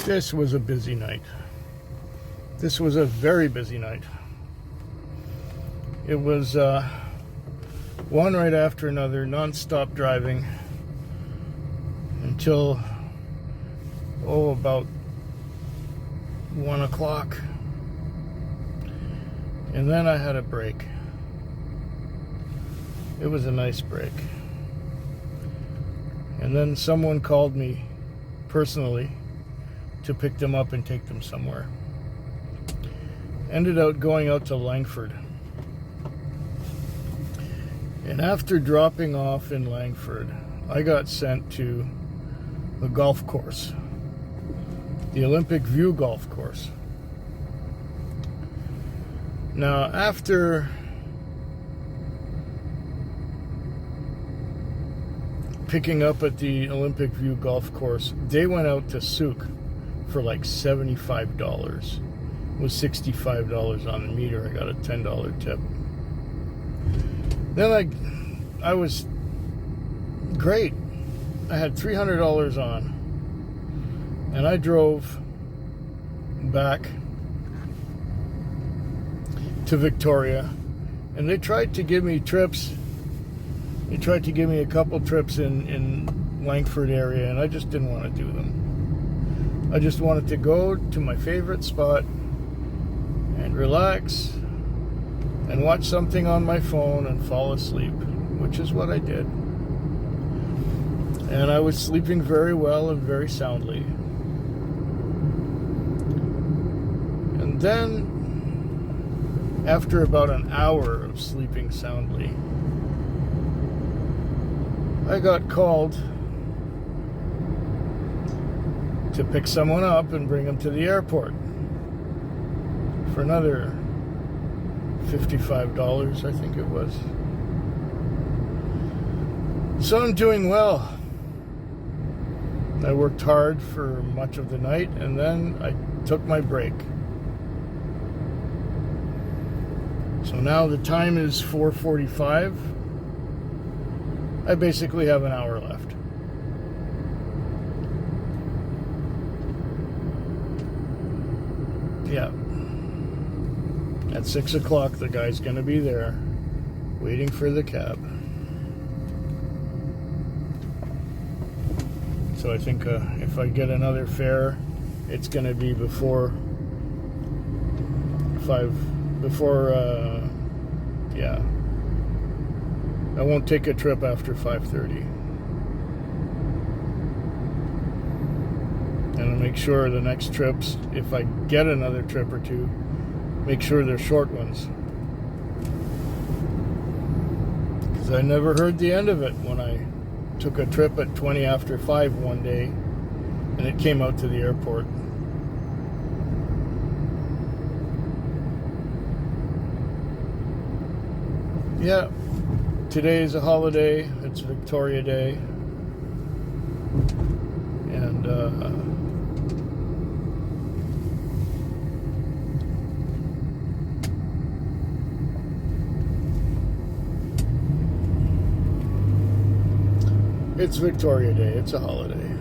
This was a busy night. This was a very busy night. It was one right after another, non-stop driving until about 1 o'clock. And then I had a break. It was a nice break. And then someone called me personally to pick them up and take them somewhere. Ended up going out to Langford. And after dropping off in Langford, I got sent to the golf course, the Olympic View golf course. Now, after picking up at the Olympic View golf course, they went out to Souk for like $75. It was $65 on the meter. I got a $10 tip. Then I was great. I had $300 on, and I drove back to Victoria, and they tried to give me trips. They tried to give me a couple trips in Langford area, and I just didn't want to do them. I just wanted to go to my favorite spot and relax and watch something on my phone and fall asleep, which is what I did. And I was sleeping very well and very soundly. And then, after about an hour of sleeping soundly, I got called to pick someone up and bring them to the airport for another $55, I think it was. So I'm doing well. I worked hard for much of the night, and then I took my break. So now the time is 4:45. I basically have an hour left. Yeah. At 6 o'clock, the guy's gonna be there, waiting for the cab. So I think if I get another fare, it's gonna be before 5, yeah. I won't take a trip after 5:30. And I'll make sure the next trips, if I get another trip or two, make sure they're short ones. Because I never heard the end of it when I took a trip at 20 after 5 one day and it came out to the airport. Yeah, today is a holiday. It's Victoria Day. And it's Victoria Day. It's a holiday.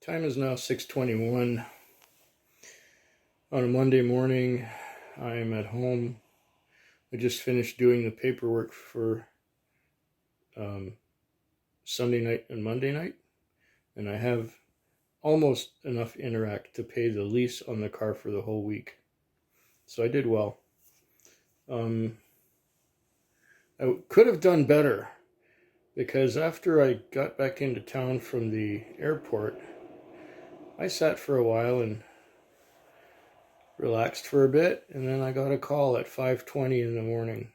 Time is now 6:21 on a Monday morning. I'm at home. I just finished doing the paperwork for Sunday night and Monday night, and I have almost enough Interac to pay the lease on the car for the whole week. So I did well. I could have done better, because after I got back into town from the airport, I sat for a while and relaxed for a bit, and then I got a call at 5:20 in the morning.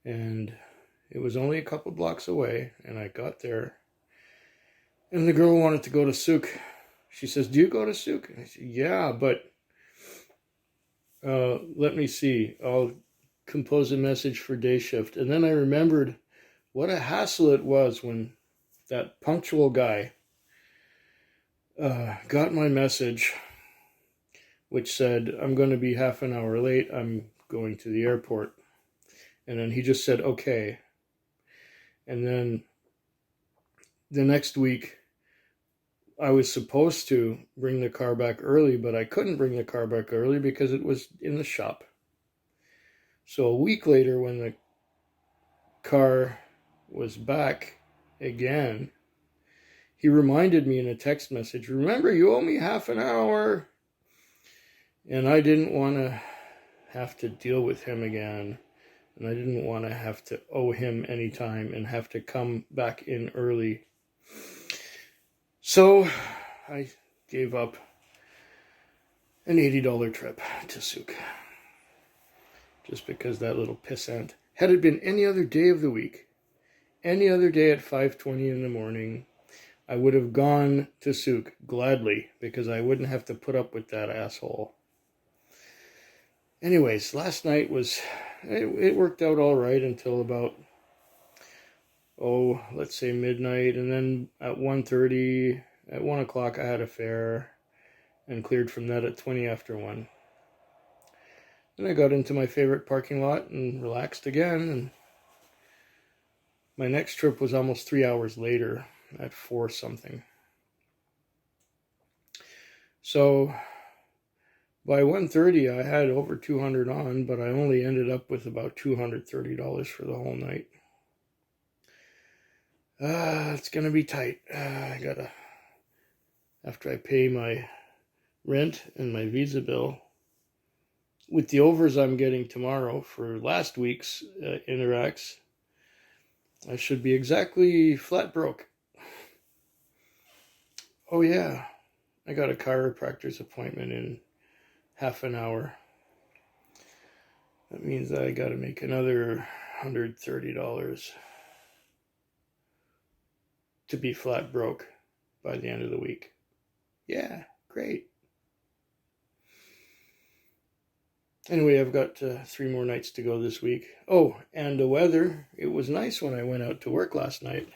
And it was only a couple blocks away, and I got there. And the girl wanted to go to Souk. She says, "Do you go to Souk?" And I said, "Yeah, but let me see. I'll compose a message for day shift." And then I remembered what a hassle it was when that punctual guy got my message, which said, "I'm going to be half an hour late. I'm going to the airport. And then he just said, okay. And then the next week, I was supposed to bring the car back early, but I couldn't bring the car back early because it was in the shop. So a week later, when the car was back again, he reminded me in a text message, remember, you owe me half an hour. And I didn't want to have to deal with him again. And I didn't want to have to owe him any time and have to come back in early. So I gave up an $80 trip to Souk. Just because that little pissant. Had it been any other day of the week, any other day at 5:20 in the morning, I would have gone to Souk gladly because I wouldn't have to put up with that asshole. Anyways, last night it worked out all right until about, let's say midnight. And then at 1:30, at 1 o'clock, I had a fare and cleared from that at 20 after 1. Then I got into my favorite parking lot and relaxed again. And my next trip was almost 3 hours later at 4 something. So by 1:30, I had over 200 on, but I only ended up with about $230 for the whole night. It's going to be tight. After I pay my rent and my Visa bill, with the overs I'm getting tomorrow for last week's Interacs, I should be exactly flat broke. Oh yeah, I got a chiropractor's appointment in half an hour. That means I got to make another $130 to be flat broke by the end of the week. Yeah, great. Anyway, I've got 3 more nights to go this week. Oh, and the weather. It was nice when I went out to work last night.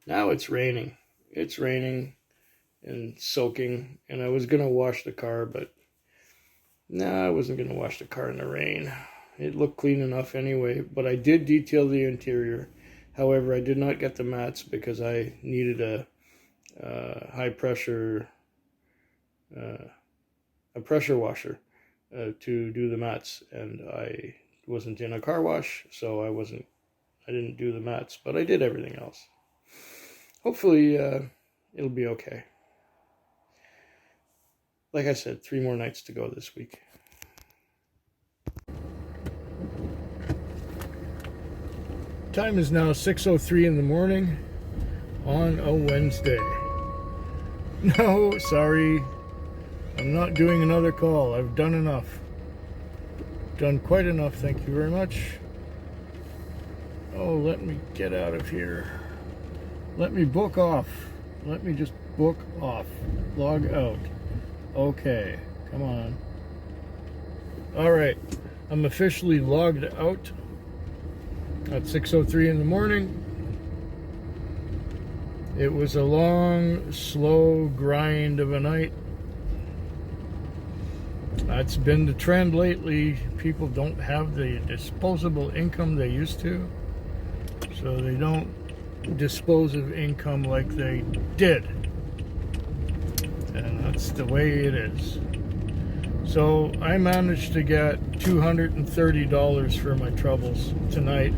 Now it's raining. It's raining and soaking. And I was going to wash the car, but no, I wasn't going to wash the car in the rain. It looked clean enough anyway. But I did detail the interior. However, I did not get the mats because I needed a high-pressure a pressure washer to do the mats, and I wasn't in a car wash, so I didn't do the mats, but I did everything else. Hopefully it'll be okay. Like I said, 3 more nights to go this week. Time is now 6:03 in the morning on a Wednesday. No, sorry. I'm not doing another call. I've done enough. Done quite enough, thank you very much. Oh, let me get out of here. Let me book off. Let me just book off. Log out. Okay, come on. All right, I'm officially logged out at 6:03 in the morning. It was a long, slow grind of a night. That's been the trend lately. People don't have the disposable income they used to, so they don't dispose of income like they did. And that's the way it is. So I managed to get $230 for my troubles tonight.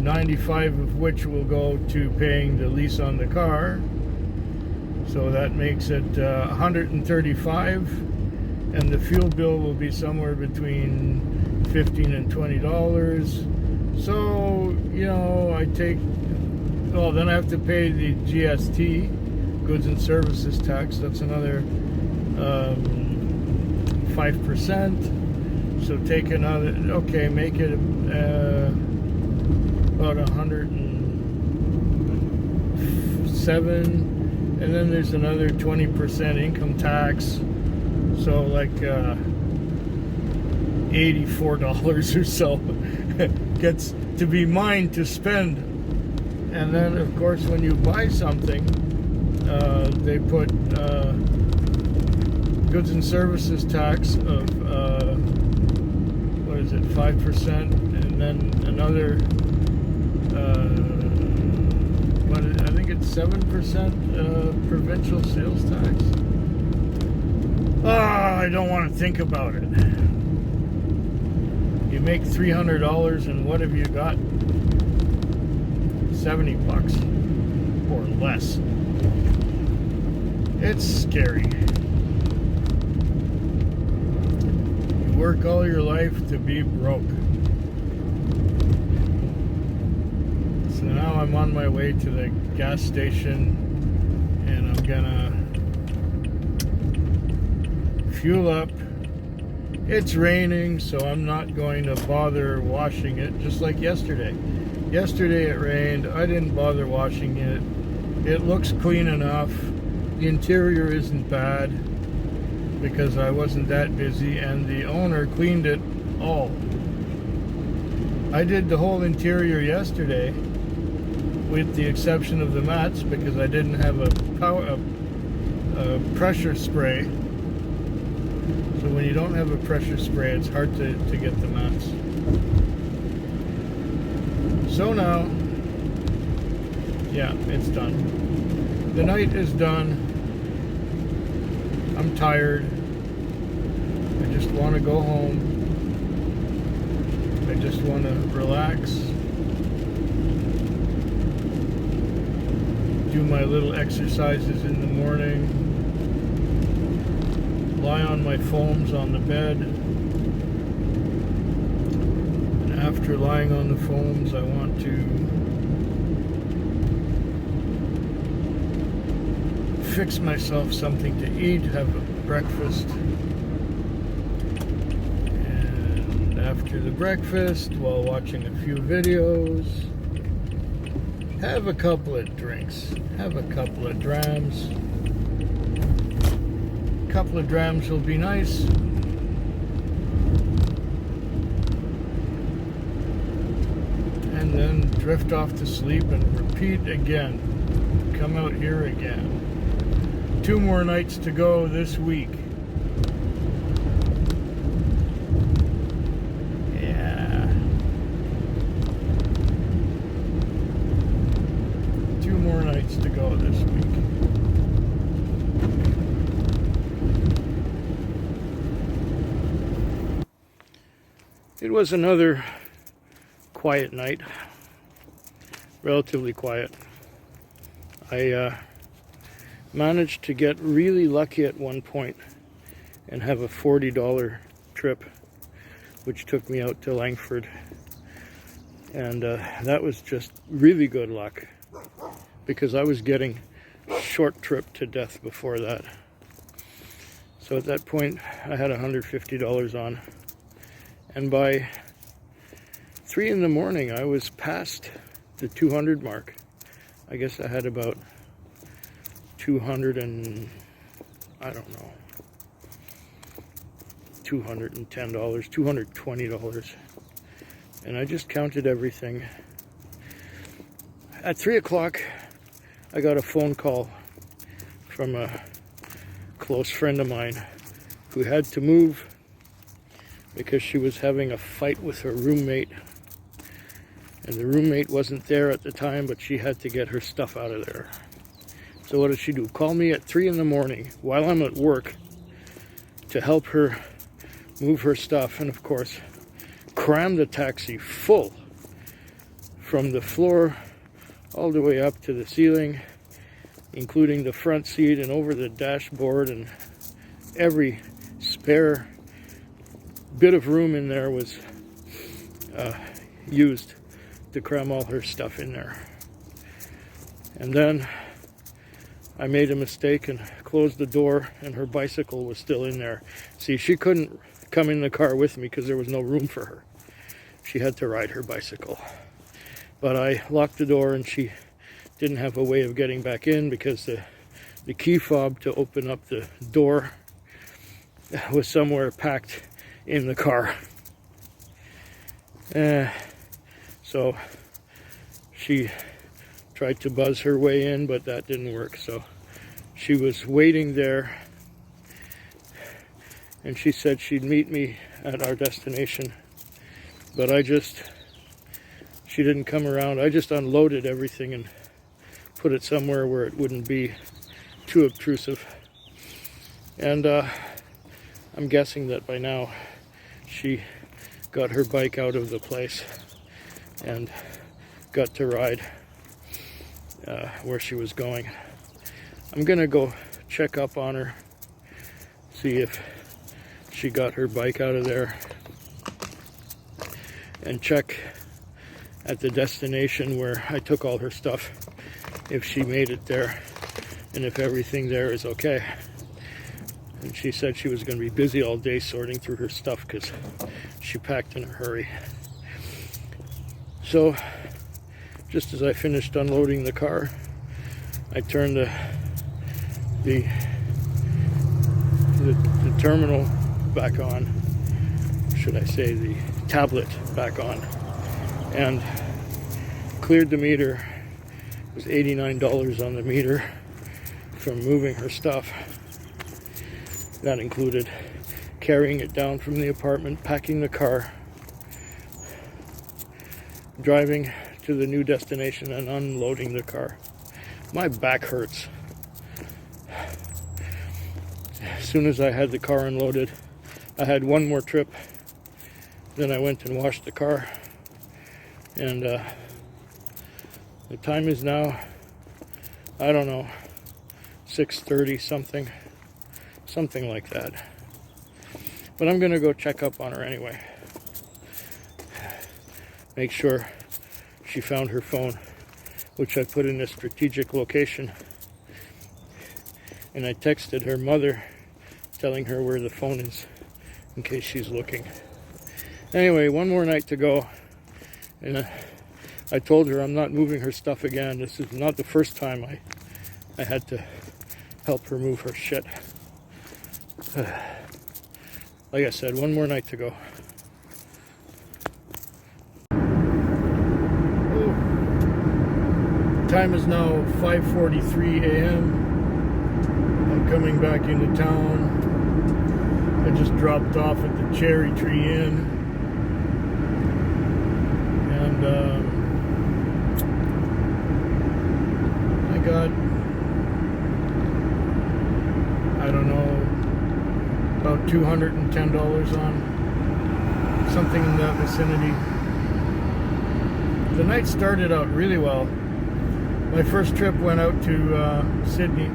95 of which will go to paying the lease on the car. So that makes it 135, and the fuel bill will be somewhere between $15 and $20. So, you know, then I have to pay the GST, goods and services tax. That's another 5%. So take another, make it about 107, and then there's another 20% income tax, so like $84 or so gets to be mine to spend. And then of course when you buy something, they put goods and services tax of is it, 5%, and then another, I think it's 7% provincial sales tax. I don't want to think about it. You make $300 and what have you got? 70 bucks or less. It's scary. You work all your life to be broke. So now I'm on my way to the gas station and I'm gonna fuel up. It's raining, so I'm not going to bother washing it, just like yesterday. Yesterday it rained. I didn't bother washing it. It looks clean enough. The interior isn't bad because I wasn't that busy, and the owner cleaned it all. I did the whole interior yesterday with the exception of the mats because I didn't have a pressure spray. So when you don't have a pressure spray, it's hard to get the mats. So now, yeah, it's done. The night is done. I'm tired. I just want to go home. I just want to relax. Do my little exercises in the morning. Lie on my foams on the bed. And after lying on the foams, I want to fix myself something to eat, have a breakfast. And after the breakfast, while watching a few videos, have a couple of drinks, have a couple of drams. A couple of drams will be nice. And then drift off to sleep and repeat again. Come out here again. 2 more nights to go this week. Yeah. 2 more nights to go this week. It was another quiet night, relatively quiet. I managed to get really lucky at one point and have a $40 trip, which took me out to Langford. And that was just really good luck because I was getting short trip to death before that. So at that point, I had $150 on. And by 3 in the morning, I was past the 200 mark. I guess I had about 200 and, I don't know, $210, $220. And I just counted everything. At 3 o'clock, I got a phone call from a close friend of mine who had to move because she was having a fight with her roommate. And the roommate wasn't there at the time, but she had to get her stuff out of there. So what did she do? Call me at 3 in the morning while I'm at work to help her move her stuff. And of course, cram the taxi full from the floor all the way up to the ceiling, including the front seat and over the dashboard, and every spare bit of room in there was used to cram all her stuff in there. And then I made a mistake and closed the door, and her bicycle was still in there. See, she couldn't come in the car with me because there was no room for her. She had to ride her bicycle. But I locked the door, and she didn't have a way of getting back in because the key fob to open up the door was somewhere packed in the car. So she tried to buzz her way in, but that didn't work. So she was waiting there, and she said she'd meet me at our destination But she didn't come around. I just unloaded everything and put it somewhere where it wouldn't be too obtrusive. And I'm guessing that by now she got her bike out of the place and got to ride where she was going. I'm gonna go check up on her, see if she got her bike out of there, and check at the destination where I took all her stuff, if she made it there and if everything there is okay. And she said she was going to be busy all day sorting through her stuff because she packed in a hurry. So just as I finished unloading the car, I turned the terminal back on, should I say the tablet back on, and cleared the meter. It was $89 on the meter from moving her stuff. That included carrying it down from the apartment, packing the car, driving to the new destination, and unloading the car. My back hurts. As soon as I had the car unloaded, I had one more trip. Then I went and washed the car. And the time is now, I don't know, 6:30 something like that. But I'm gonna go check up on her anyway. Make sure she found her phone, which I put in a strategic location. And I texted her mother, telling her where the phone is, in case she's looking. Anyway, one more night to go. And I told her I'm not moving her stuff again. This is not the first time I had to help her move her shit. Like I said, one more night to go. Oh. Time is now 5:43 a.m. I'm coming back into town. I just dropped off at the Cherry Tree Inn. And I got, I don't know, about $210 on, something in that vicinity. The night started out really well. My first trip went out to Sydney,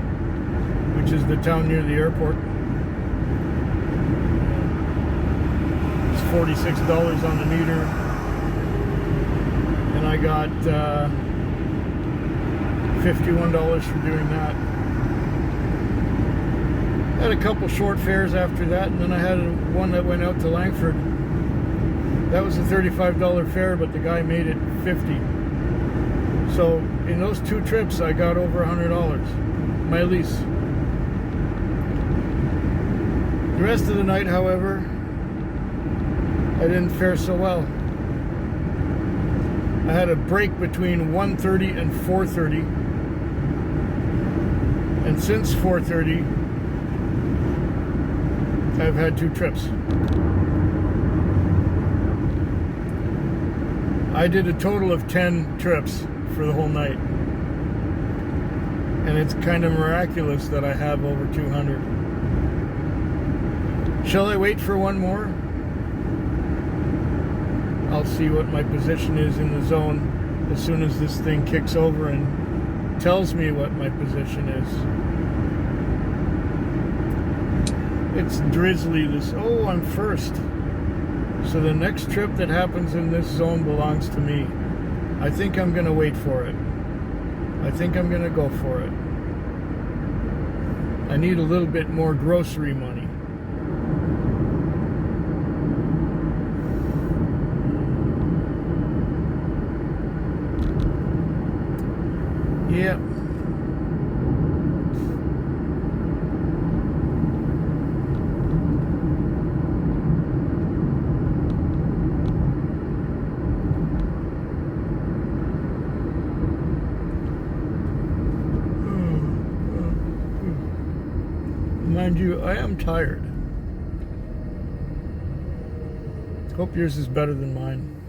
which is the town near the airport. It's $46 on the meter, and I got $51 for doing that. I had a couple short fares after that, and then I had one that went out to Langford. That was a $35 fare, but the guy made it $50. So in those two trips, I got over $100, my lease. The rest of the night, however, I didn't fare so well. I had a break between 1:30 and 4:30, and since 4:30, I've had two trips. I did a total of 10 trips for the whole night. And it's kind of miraculous that I have over 200. Shall I wait for one more? I'll see what my position is in the zone as soon as this thing kicks over and tells me what my position is. It's drizzly oh, I'm first. So the next trip that happens in this zone belongs to me. I think I'm gonna wait for it. I think I'm gonna go for it. I need a little bit more grocery money. Yep. Mind you, I am tired. Hope yours is better than mine.